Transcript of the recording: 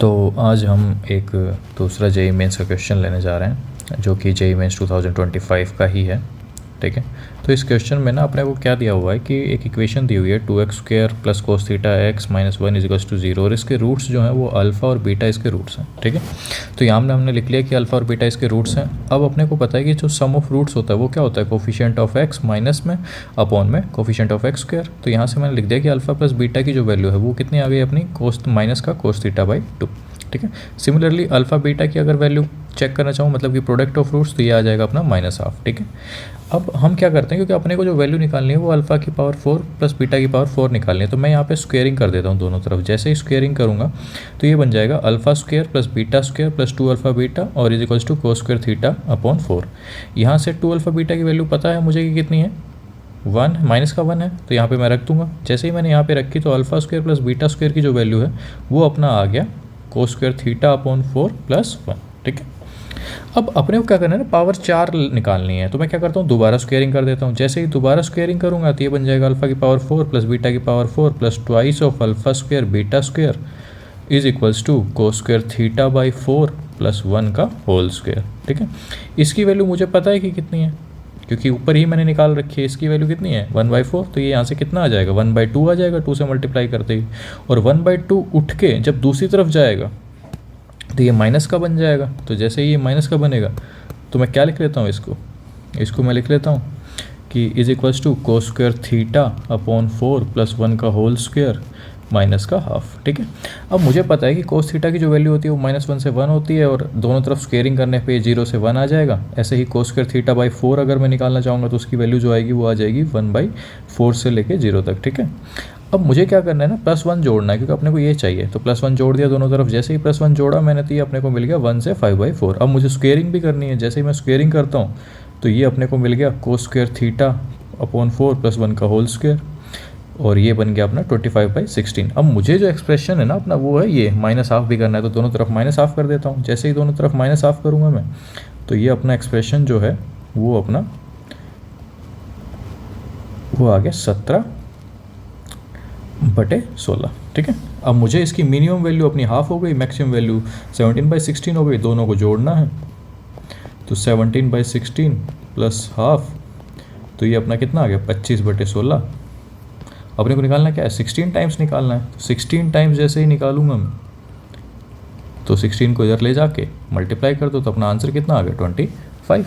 तो आज हम एक दूसरा जेईई मेंस का क्वेश्चन लेने जा रहे हैं जो कि जेईई मेंस 2025 का ही है। ठीक है, तो इस क्वेश्चन में ना अपने को क्या दिया हुआ है कि एक इक्वेशन दी हुई है 2x² plus cos theta x minus 1 equals to 0 और इसके रूट्स जो हैं वो अल्फ़ा और बीटा इसके रूट्स हैं। ठीक है, तो यहाँ में हमने लिख लिया कि अल्फ़ा और बीटा इसके रूट्स हैं। अब अपने को पता है कि जो सम ऑफ रूट्स होता है वो क्या होता है, कोफिशिएंट ऑफ x माइनस में अपॉन में कोफिशिएंट ऑफ x²। तो यहाँ से मैंने लिख दिया कि अल्फ़ा प्लस बीटा की जो वैल्यू है वो कितनी आ गई अपनी कोस माइनस का कोस थीटा बाई 2। ठीक है, सिमिलरली अल्फ़ा बीटा की अगर वैल्यू चेक करना चाहूँ मतलब कि प्रोडक्ट ऑफ रूट्स, तो ये आ जाएगा अपना -1/2। ठीक है, अब हम क्या करते हैं क्योंकि अपने को जो वैल्यू निकालनी है वो अल्फ़ा की पावर 4 प्लस बीटा की पावर 4 निकालनी है, तो मैं यहाँ पे स्क्वेयरिंग कर देता हूँ दोनों तरफ। जैसे ही स्क्वेयरिंग करूँगा तो ये बन जाएगा alpha square plus beta square plus 2 alpha beta और is equals to cos square theta upon 4। यहाँ से 2 अल्फ़ा बीटा की वैल्यू पता है मुझे कि कितनी है, 1 माइनस का 1 है, तो यहाँ पे मैं रख दूंगा। जैसे ही मैंने यहाँ पे रखी तो alpha square plus beta square की जो वैल्यू है वो अपना आ गया कोस स्क्वेयर थीटा अपॉन 4 प्लस 1। ठीक है, अब अपने को क्या करना है ना, पावर 4 निकालनी है, तो मैं क्या करता हूँ दोबारा स्क्वेयरिंग कर देता हूँ। जैसे ही दोबारा स्क्वेयरिंग करूँगा तो ये बन जाएगा अल्फ़ा की पावर 4 प्लस बीटा की power 4 plus twice of alpha square beta square is equals to cos square theta by 4 plus 1 का होल स्क्वेयर। ठीक है, इसकी वैल्यू मुझे पता है कि कितनी है क्योंकि ऊपर ही मैंने निकाल रखी है। इसकी वैल्यू कितनी है 1/4, तो ये यहाँ से कितना आ जाएगा 1/2 आ जाएगा 2 से मल्टीप्लाई करते ही, और 1/2 उठ के जब दूसरी तरफ जाएगा तो ये माइनस का बन जाएगा। तो जैसे ही ये माइनस का बनेगा तो मैं क्या लिख लेता हूँ, इसको मैं लिख लेता हूँ कि is equals to cos square theta upon 4 plus 1 का होल स्क्वेयर माइनस का हाफ। ठीक है, अब मुझे पता है कि कोस थीटा की जो वैल्यू होती है वो -1 से 1 होती है और दोनों तरफ स्क्वेयरिंग करने पे 0 से 1 आ जाएगा। ऐसे ही कोस स्क्वेयर थीटा बाई 4 अगर मैं निकालना चाहूँगा तो उसकी वैल्यू जो आएगी वो आ जाएगी 1/4 से लेके 0 तक। ठीक है, अब मुझे क्या करना है ना, +1 जोड़ना है क्योंकि अपने को ये चाहिए, तो +1 जोड़ दिया दोनों तरफ। जैसे ही +1 जोड़ा मैंने तो ये अपने को मिल गया 1 से 5/4। अब मुझे स्क्वेयरिंग भी करनी है, जैसे ही मैं स्क्वेयरिंग करता हूँ तो ये अपने को मिल गया कोस स्क्वेयर थीटा अपॉन 4 प्लस 1 का होल स्क्वेयर और ये बन गया अपना 25/16। अब मुझे जो एक्सप्रेशन है ना अपना वो है ये -1/2 भी करना है, तो दोनों तरफ -1/2 कर देता हूँ। जैसे ही दोनों तरफ -1/2 करूँगा मैं तो ये अपना एक्सप्रेशन जो है वो अपना वो आ गया 17/16। ठीक है, अब मुझे इसकी मिनिमम वैल्यू अपनी हाफ हो गई, मैक्सिमम वैल्यू 17/16 हो गई, दोनों को जोड़ना है तो 17/16 प्लस हाफ, तो ये अपना कितना आ गया 25/16। अपने को निकालना क्या है 16 टाइम्स निकालना है, तो 16 टाइम्स जैसे ही निकालूंगा मैं तो 16 को इधर ले जाके मल्टीप्लाई कर दो तो अपना आंसर कितना आ गया 25।